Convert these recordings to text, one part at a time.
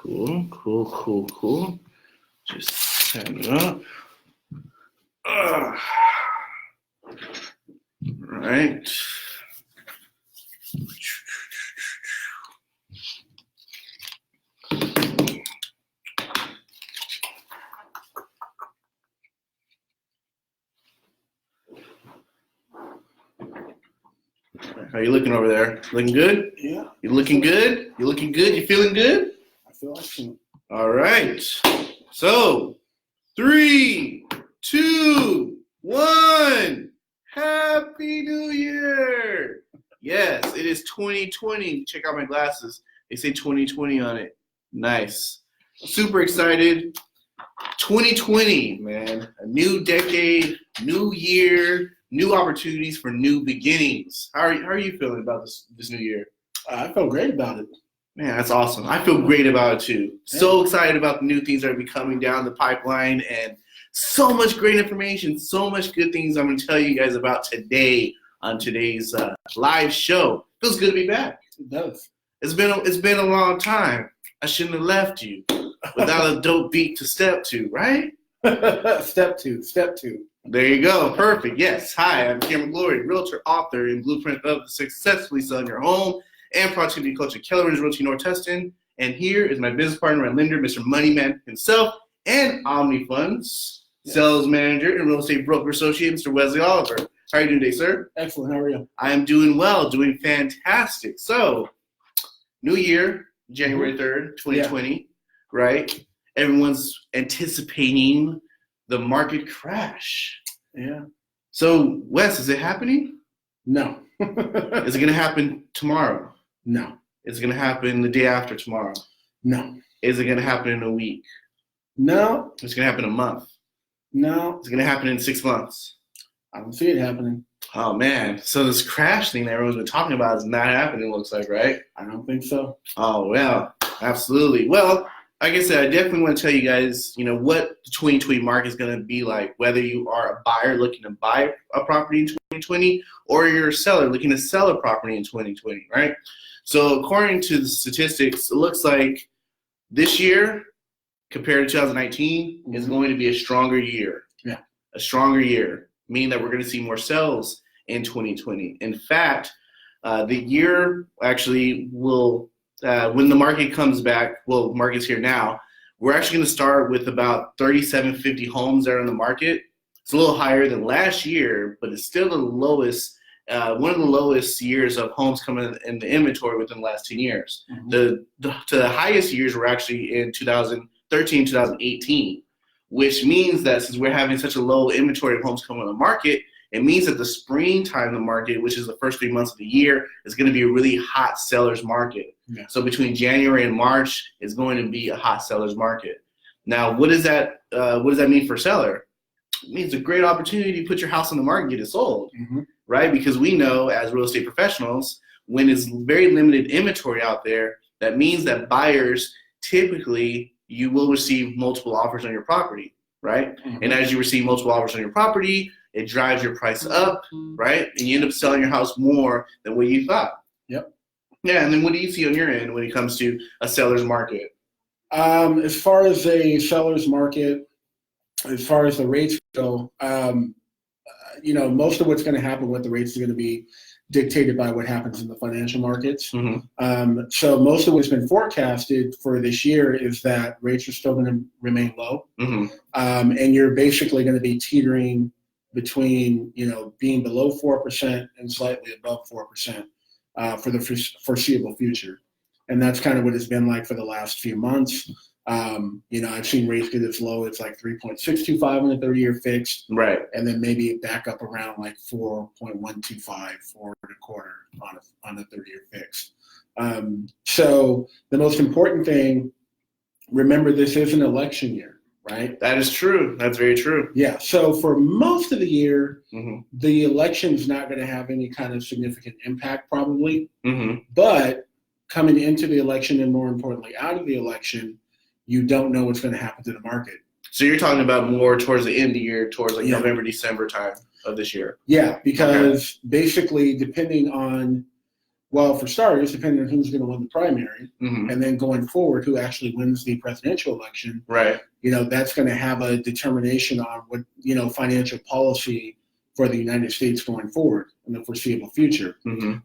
Cool. Just set it up. Right. How you looking over there? Looking good? Yeah. You looking good? You looking good? You feeling good? I feel excellent. All right. So, 3, 2, 1. Happy New Year! Yes, it is 2020. Check out my glasses. They say 2020 on it. Nice. Super excited. 2020, man. A new decade, new year, new opportunities for new beginnings. How are you feeling about this new year? I feel great about it. Man, that's awesome. I feel great about it too. So excited about the new things that are coming down the pipeline, and so much great information, so much good things I'm going to tell you guys about today on today's live show. Feels good to be back. It does. It's been a long time. I shouldn't have left you without a dope beat to step to, right? Step two. There you go. Perfect. Yes. Hi, I'm McGlory, realtor, author, and blueprint of successfully selling your home and productivity coach at Keller Williams Realty North Tustin. And here is my business partner and lender, Mr. Moneyman himself, and OmniFunds sales manager and real estate broker associate, Mr. Wesley Oliver. How are you doing today, sir? Excellent. How are you? I am doing well, doing fantastic. So, new year, January 3rd, 2020, right? Everyone's anticipating the market crash. Yeah. So, Wes, is it happening? No. Is it going to happen tomorrow? No. Is it going to happen the day after tomorrow? No. Is it going to happen in a week? No. It's going to happen in a month? No. It's going to happen in 6 months? I don't see it happening. Oh, man. So this crash thing that everyone's been talking about is not happening, it looks like, right? I don't think so. Oh, well, absolutely. Well, like I said, I definitely want to tell you guys, what the 2020 market is going to be like, whether you are a buyer looking to buy a property in 2020 or you're a seller looking to sell a property in 2020, right? So according to the statistics, it looks like this year compared to 2019 is going to be a stronger year. Yeah. A stronger year, meaning that we're going to see more sales in 2020. In fact, the year actually will, when the market comes back, well, market's here now, we're actually going to start with about 3,750 homes that are in the market. It's a little higher than last year, but it's still the lowest, one of the lowest years of homes coming in the inventory within the last 10 years. Mm-hmm. The highest years were actually in 2013, 2018, which means that since we're having such a low inventory of homes coming on the market, it means that the springtime of the market, which is the first 3 months of the year, is going to be a really hot seller's market. Yeah. So between January and March is going to be a hot seller's market. Now, what does that mean for a seller? It means a great opportunity to put your house on the market and get it sold, right? Because we know as real estate professionals, when it's very limited inventory out there, that means that buyers typically you will receive multiple offers on your property, right? And as you receive multiple offers on your property, it drives your price up, right? And you end up selling your house more than what you thought. Yep. Yeah, and then what do you see on your end when it comes to a seller's market? As far as a seller's market, as far as the rates go, most of what's going to happen with the rates is going to be dictated by what happens in the financial markets. So most of what's been forecasted for this year is that rates are still going to remain low. And you're basically going to be teetering between, being below 4% and slightly above 4% for the foreseeable future. And that's kind of what it's been like for the last few months. I've seen rates get as low as like 3.625 on a 30-year fixed, right? And then maybe back up around like 4.125, 4.25 on a 30-year fixed. So the most important thing, remember, this is an election year, right? That is true. That's very true. Yeah. So for most of the year, the election's not going to have any kind of significant impact, probably. But coming into the election, and more importantly, out of the election, you don't know what's going to happen to the market. So you're talking about more towards the end of the year, towards like November, December time of this year. Yeah, because basically, depending on Well, for starters, depending on who's going to win the primary, and then going forward, who actually wins the presidential election, right? That's going to have a determination on what financial policy for the United States going forward in the foreseeable future.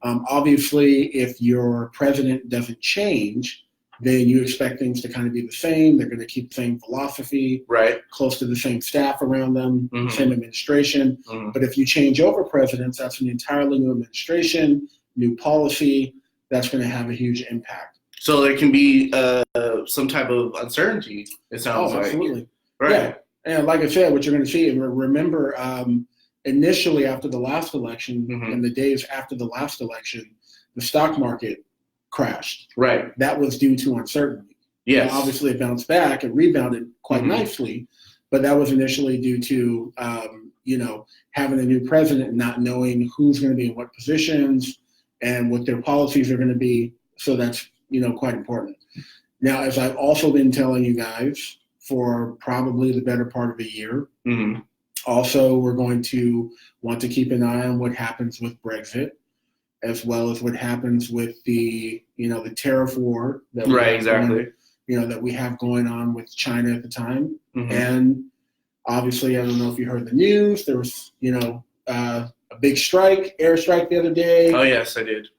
Obviously, if your president doesn't change, then you expect things to kind of be the same. They're going to keep the same philosophy, right? Close to the same staff around them, same administration. But if you change over presidents, that's an entirely new administration, new policy. That's going to have a huge impact. So there can be some type of uncertainty, it sounds like. Absolutely. Right. Yeah. And like I said, what you're going to see, and remember, initially after the last election and the days after the last election, the stock market crashed. Right. That was due to uncertainty. Yes. Now, obviously, it bounced back and rebounded quite nicely, but that was initially due to, having a new president and not knowing who's going to be in what positions and what their policies are going to be. So that's, quite important. Now, as I've also been telling you guys for probably the better part of a year, also we're going to want to keep an eye on what happens with Brexit, as well as what happens with the tariff war that that we have going on with China at the time. And obviously, I don't know if you heard the news. There was, a big airstrike the other day. Oh, yes, I did.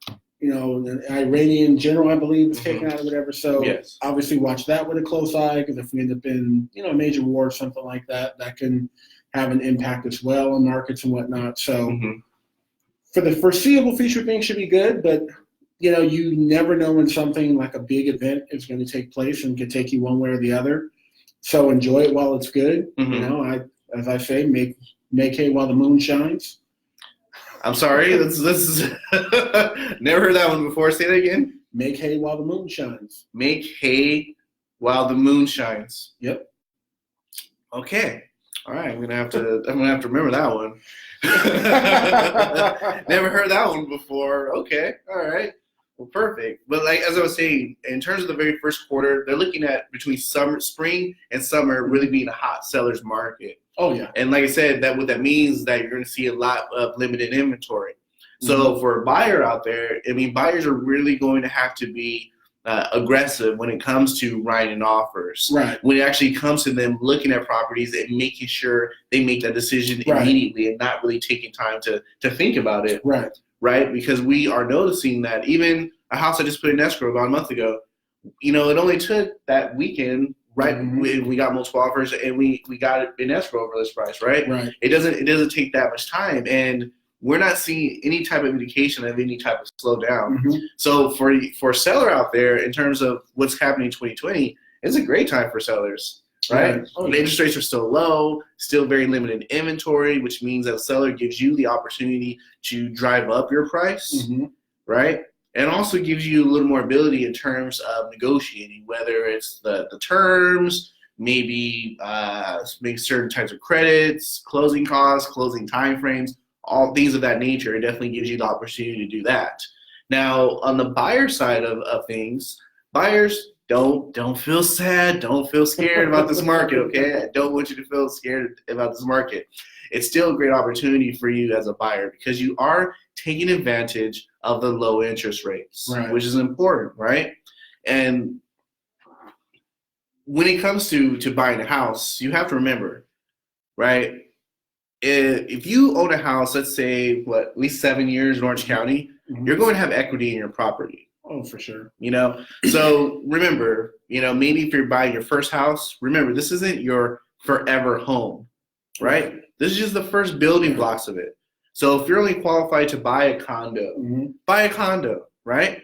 An Iranian general, I believe, was taken out or whatever. So obviously watch that with a close eye, because if we end up in, a major war or something like that, that can have an impact as well on markets and whatnot. So for the foreseeable future, things should be good, but you never know when something like a big event is going to take place and can take you one way or the other. So enjoy it while it's good. As I say, make hay while the moon shines. I'm sorry, this is never heard that one before. Say that again. Make hay while the moon shines. Make hay while the moon shines. Yep. Okay. All right. I'm gonna have to remember that one. Never heard that one before. Okay. All right. Well, perfect. But as I was saying, in terms of the very first quarter, they're looking at between spring and summer really being a hot seller's market. Oh, yeah. And like I said, what that means is that you're going to see a lot of limited inventory. So for a buyer out there, buyers are really going to have to be aggressive when it comes to writing offers. Right. When it actually comes to them looking at properties and making sure they make that decision immediately and not really taking time to think about it. Right. Right? Because we are noticing that even a house I just put in escrow about a month ago, it only took that weekend. Right, we got multiple offers and we got it in escrow over this price. Right, It doesn't take that much time, and we're not seeing any type of indication of any type of slowdown. So for a seller out there, in terms of what's happening in 2020, it's a great time for sellers. Right, The interest rates are still low, still very limited inventory, which means that a seller gives you the opportunity to drive up your price. Right. And also gives you a little more ability in terms of negotiating, whether it's the terms, maybe certain types of credits, closing costs, closing timeframes, all things of that nature. It definitely gives you the opportunity to do that. Now, on the buyer side of things, buyers don't feel sad, don't feel scared about this market, okay? I don't want you to feel scared about this market. It's still a great opportunity for you as a buyer because you are taking advantage of the low interest rates, which is important, right? And when it comes to buying a house, you have to remember, right? If you own a house, let's say, at least 7 years in Orange County, you're going to have equity in your property. Oh, for sure. So remember, maybe if you're buying your first house, remember, this isn't your forever home, right? This is just the first building blocks of it. So if you're only qualified to buy a condo, buy a condo, right?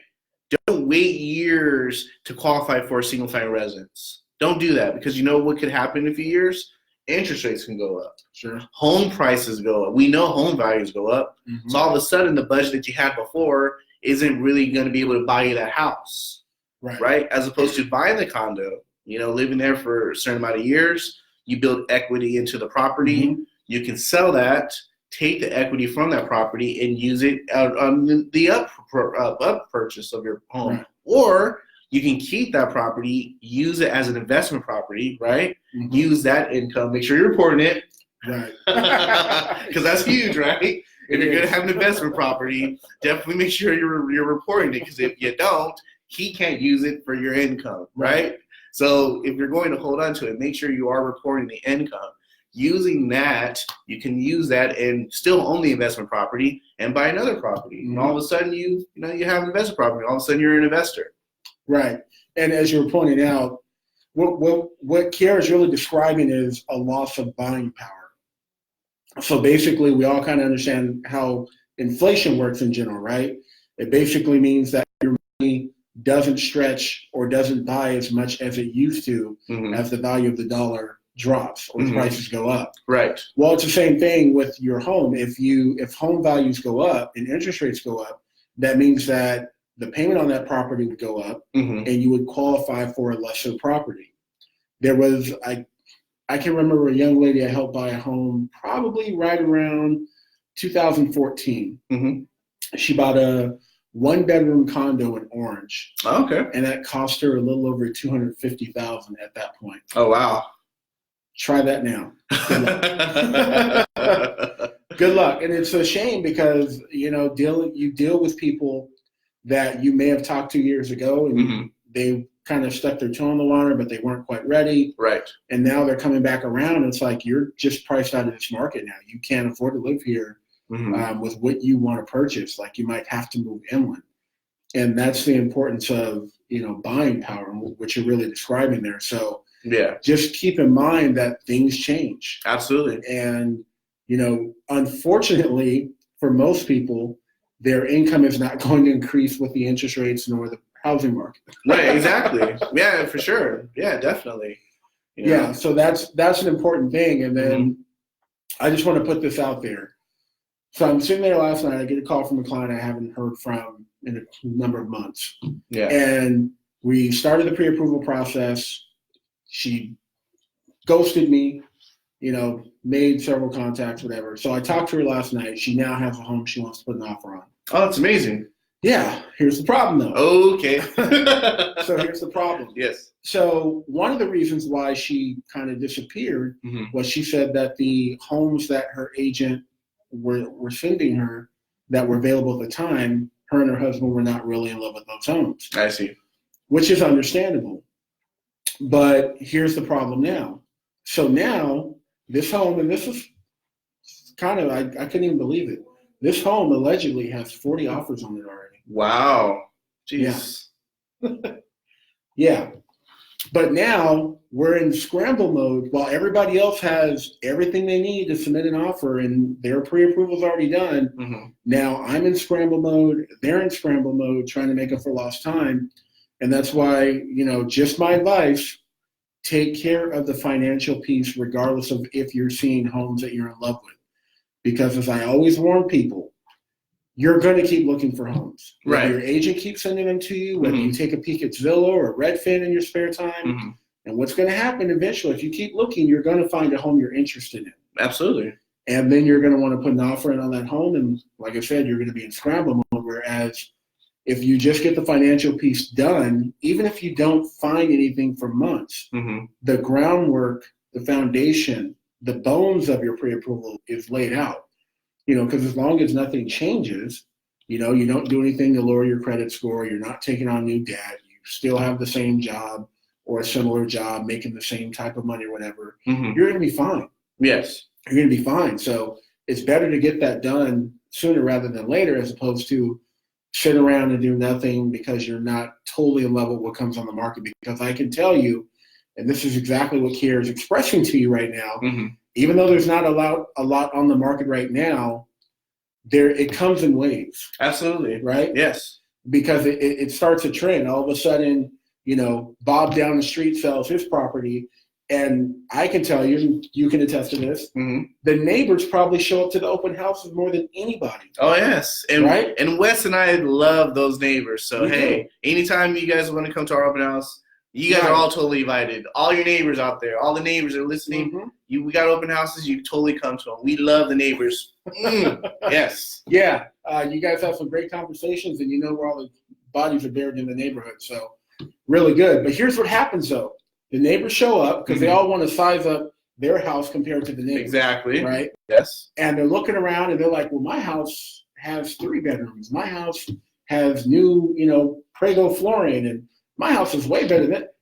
Don't wait years to qualify for a single family residence. Don't do that because you know what could happen in a few years? Interest rates can go up. Sure. Home prices go up. We know home values go up. So all of a sudden the budget that you had before isn't really going to be able to buy you that house, right? As opposed to buying the condo, living there for a certain amount of years, you build equity into the property. You can sell that, take the equity from that property, and use it on the up purchase of your home. Or you can keep that property, use it as an investment property, right? Use that income. Make sure you're reporting it. Right. Because that's huge, right? If you're going to have an investment property, definitely make sure you're reporting it, because if you don't, he can't use it for your income, right? So if you're going to hold on to it, make sure you are reporting the income. Using that, you can use that and still own the investment property and buy another property. And all of a sudden, you have an investment property. All of a sudden, you're an investor. Right. And as you were pointing out, what Kiara is really describing is a loss of buying power. So basically, we all kind of understand how inflation works in general, right? It basically means that your money doesn't stretch or doesn't buy as much as it used to as the value of the dollar drops or prices go up. Right. Well, it's the same thing with your home. If home values go up and interest rates go up, that means that the payment on that property would go up, and you would qualify for a lesser property. There was, I can remember a young lady I helped buy a home probably right around 2014. She bought a 1-bedroom condo in Orange. Oh, okay. And that cost her a little over $250,000 at that point. Oh, wow. Try that now. Good luck. Good luck. And it's a shame because, you deal with people that you may have talked to years ago, and they kind of stuck their toe in the water, but they weren't quite ready. Right. And now they're coming back around. It's like you're just priced out of this market now. You can't afford to live here with what you want to purchase. Like you might have to move inland. And that's the importance of, buying power, which you're really describing there. So just keep in mind that things change. Absolutely. And, unfortunately, for most people, their income is not going to increase with the interest rates nor the housing market. Right, exactly. Yeah, for sure. Yeah, definitely. Yeah, so that's an important thing. And then I just want to put this out there. So I'm sitting there last night. I get a call from a client I haven't heard from in a number of months. Yeah. And we started the pre-approval process. She ghosted me, made several contacts, whatever. So I talked to her last night. She now has a home she wants to put an offer on. Oh, that's amazing. Yeah. Here's the problem, though. Okay. So here's the problem. Yes. So one of the reasons why she kind of disappeared was she said that the homes that her agent were sending her that were available at the time, her and her husband were not really in love with those homes. I see. Which is understandable. But here's the problem now. So now this home, and this is kind of, I couldn't even believe it. This home allegedly has 40 offers on it already. Wow. Jeez. Yeah. Yeah. But now we're in scramble mode while everybody else has everything they need to submit an offer and their pre-approval's already done. Now I'm in scramble mode. They're in scramble mode trying to make up for lost time. And that's why, just my advice, take care of the financial piece regardless of if you're seeing homes that you're in love with. Because as I always warn people, you're going to keep looking for homes. Whether your agent keeps sending them to you, whether you take a peek at Zillow or Redfin in your spare time. And what's going to happen eventually, if you keep looking, you're going to find a home you're interested in. Absolutely. And then you're going to want to put an offer in on that home. And like I said, you're going to be in scramble mode. Whereas if you just get the financial piece done, even if you don't find anything for months, the groundwork, the foundation, the bones of your pre-approval is laid out. Because as long as nothing changes, you don't do anything to lower your credit score, you're not taking on new debt, you still have the same job or a similar job, making the same type of money or whatever, you're going to be fine. Yes. You're going to be fine. So it's better to get that done sooner rather than later, as opposed to sit around and do nothing because you're not totally in love with what comes on the market. Because I can tell you, and this is exactly what Kiara is expressing to you right now, even though there's not a lot on the market right now, it comes in waves. Absolutely. Right? Yes. Because it starts a trend. All of a sudden, Bob down the street sells his property, and I can tell you, you can attest to this, the neighbors probably show up to the open houses more than anybody. Oh, yes. And, right? And Wes and I love those neighbors. So, anytime you guys want to come to our open house, you guys are all totally invited. All your neighbors out there, all the neighbors that are listening, we got open houses, you totally come to them. We love the neighbors. Yes. Yeah. You guys have some great conversations, and you know where all the bodies are buried in the neighborhood. So really good. But here's what happens, though. The neighbors show up because they all want to size up their house compared to the neighbor. Exactly. Right? Yes. And they're looking around and they're like, well, my house has 3 bedrooms. My house has new, Prego flooring, and my house is way better than that.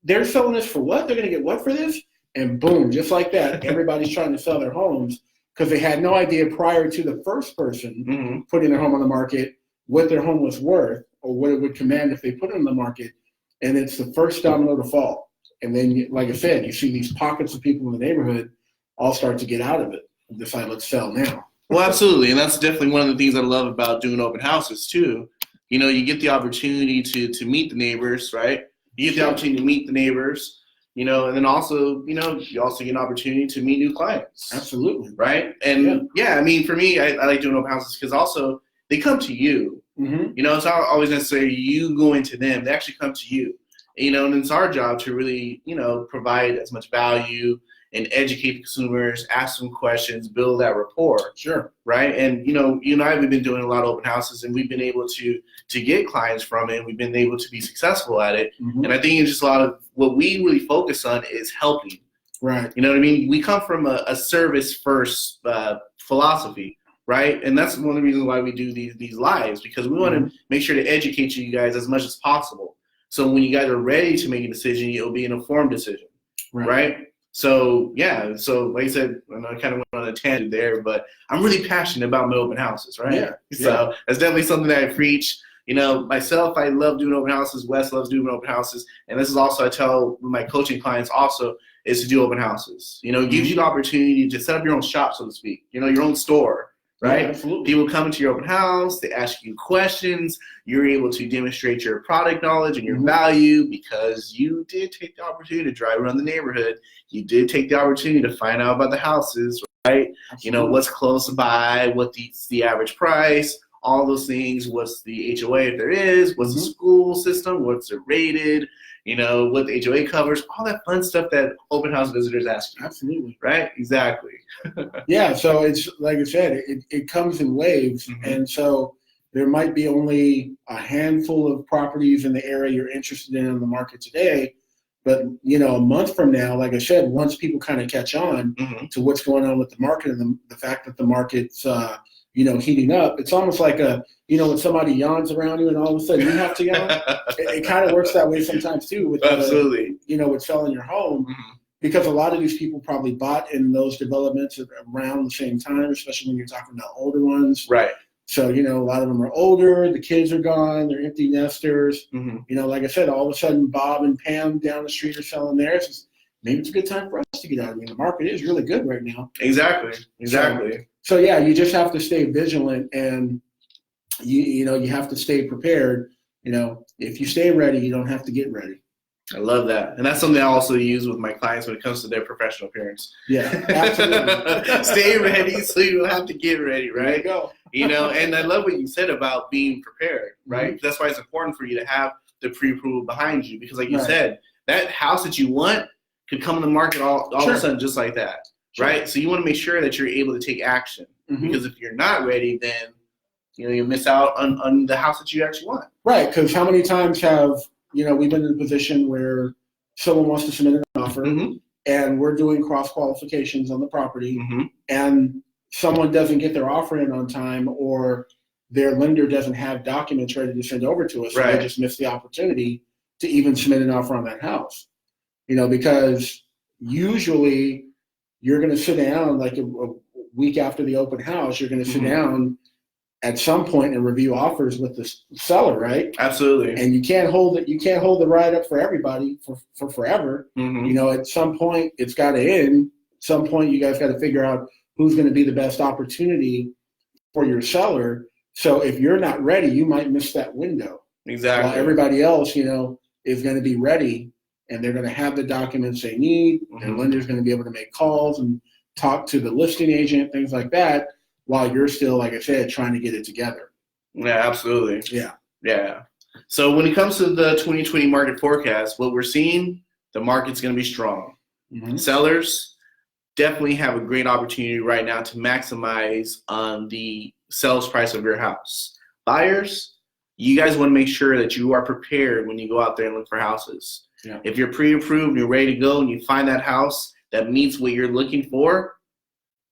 They're selling this for what? They're going to get what for this? And boom, just like that, everybody's trying to sell their homes because they had no idea prior to the first person putting their home on the market what their home was worth or what it would command if they put it on the market. And it's the first domino to fall. And then, like I said, you see these pockets of people in the neighborhood all start to get out of it and decide, let's sell now. Well, absolutely. And that's definitely one of the things I love about doing open houses, too. You get the opportunity to meet the neighbors, right? You get the opportunity to meet the neighbors, and then also, you also get an opportunity to meet new clients. Absolutely. Right? And, I mean, for me, I like doing open houses because also they come to you. It's not always necessarily you going to them. They actually come to you. And it's our job to really, provide as much value and educate the consumers, ask them questions, build that rapport. Sure. Right. And, you and I have been doing a lot of open houses, and we've been able to get clients from it. We've been able to be successful at it. And I think it's just a lot of what we really focus on is helping. Right. You know what I mean? We come from a service first philosophy. Right. And that's one of the reasons why we do these lives, because we want to make sure to educate you guys as much as possible. So when you guys are ready to make a decision, it'll be an informed decision. Right. So, so like I said, I kind of went on a tangent there, but I'm really passionate about my open houses, right? Yeah. So that's definitely something that I preach. Myself, I love doing open houses. Wes loves doing open houses. And this is also, I tell my coaching clients also, is to do open houses. It gives you the opportunity to set up your own shop, so to speak, your own store. Right? Yeah, absolutely. People come into your open house, they ask you questions, you're able to demonstrate your product knowledge and your value because you did take the opportunity to drive around the neighborhood. You did take the opportunity to find out about the houses, right? Absolutely. What's close by, what's the average price, all those things, what's the HOA if there is, what's the school system, what's it rated, what the HOA covers, all that fun stuff that open house visitors ask you. Absolutely. Right? Exactly. Yeah, so it's like I said, it comes in waves, and so there might be only a handful of properties in the area you're interested in on the market today, but a month from now, like I said, once people kind of catch on to what's going on with the market and the fact that the market's heating up, it's almost like when somebody yawns around you and all of a sudden you have to yawn. It kind of works that way sometimes too with absolutely with selling your home. Because a lot of these people probably bought in those developments around the same time, especially when you're talking about older ones. Right. So, a lot of them are older, the kids are gone, they're empty nesters. Like I said, all of a sudden Bob and Pam down the street are selling theirs. Maybe it's a good time for us to get out. I mean, the market is really good right now. Exactly. So you just have to stay vigilant, and you have to stay prepared. If you stay ready, you don't have to get ready. I love that. And that's something I also use with my clients when it comes to their professional appearance. Yeah, absolutely. Stay ready so you don't have to get ready, right? There you go. And I love what you said about being prepared, right? That's why it's important for you to have the pre-approval behind you, because like you said, that house that you want could come on the market all of a sudden just like that, right? So you want to make sure that you're able to take action, because if you're not ready, then you miss out on the house that you actually want. Right, because how many times have we've been in a position where someone wants to submit an offer and we're doing cross qualifications on the property and someone doesn't get their offer in on time, or their lender doesn't have documents ready to send over to us. So they just miss the opportunity to even submit an offer on that house. Because usually you're going to sit down like a week after the open house, you're going to sit down at some point and review offers with the seller, right? Absolutely. And you can't hold it. You can't hold the ride up for everybody for forever. At some point it's got to end. At some point you guys got to figure out who's going to be the best opportunity for your seller. So if you're not ready, you might miss that window. Exactly. While everybody else, is going to be ready and they're going to have the documents they need. Their lender's going to be able to make calls and talk to the listing agent, things like that, while you're still, like I said, trying to get it together. Yeah, absolutely. Yeah. So when it comes to the 2020 market forecast, what we're seeing, the market's going to be strong. Sellers definitely have a great opportunity right now to maximize on the sales price of your house. Buyers, you guys want to make sure that you are prepared when you go out there and look for houses. Yeah. If you're pre-approved and you're ready to go and you find that house that meets what you're looking for,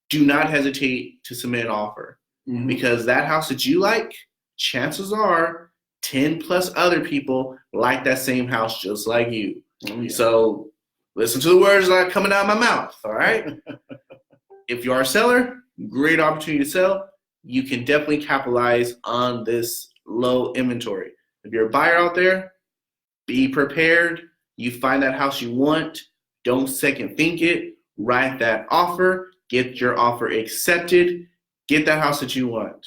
do not hesitate to submit an offer. Because that house that you like, chances are 10 plus other people like that same house just like you. So listen to the words that are coming out of my mouth, all right? If you are a seller, great opportunity to sell. You can definitely capitalize on this low inventory. If you're a buyer out there, be prepared. You find that house you want, don't second think it, write that offer, get your offer accepted, get that house that you want.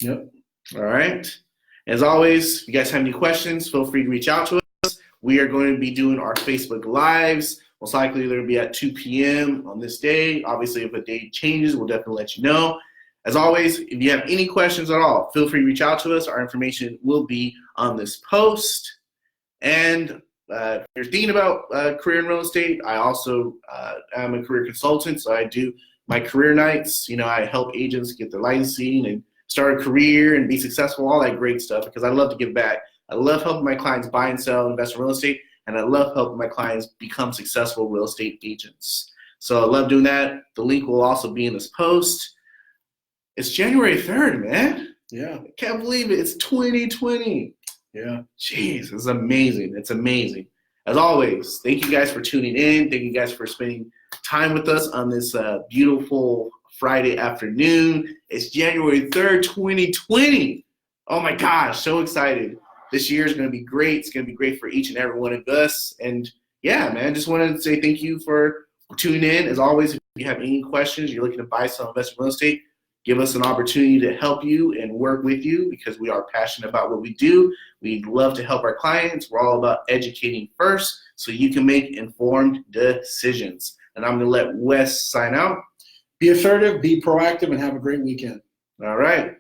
Yep. All right. As always, if you guys have any questions, feel free to reach out to us. We are going to be doing our Facebook Lives. Most likely they'll be at 2 p.m. on this day. Obviously, if a date changes, we'll definitely let you know. As always, if you have any questions at all, feel free to reach out to us. Our information will be on this post. And if you're thinking about career in real estate, I also am a career consultant, so I do my career nights. I help agents get their licensing and start a career and be successful, all that great stuff, because I love to give back. I love helping my clients buy and sell and invest in real estate, and I love helping my clients become successful real estate agents. So I love doing that. The link will also be in this post. It's January 3rd, man. Yeah. I can't believe it. It's 2020. Yeah. Jeez, it's amazing. It's amazing. As always, thank you guys for tuning in. Thank you guys for spending time with us on this beautiful Friday afternoon. It's January 3rd, 2020. Oh my gosh, so excited. This year is going to be great. It's going to be great for each and every one of us. And yeah, man, just wanted to say thank you for tuning in. As always, if you have any questions, you're looking to buy, sell, invest in real estate, give us an opportunity to help you and work with you, because we are passionate about what we do. We love to help our clients. We're all about educating first so you can make informed decisions. And I'm going to let Wes sign out. Be assertive, be proactive, and have a great weekend. All right.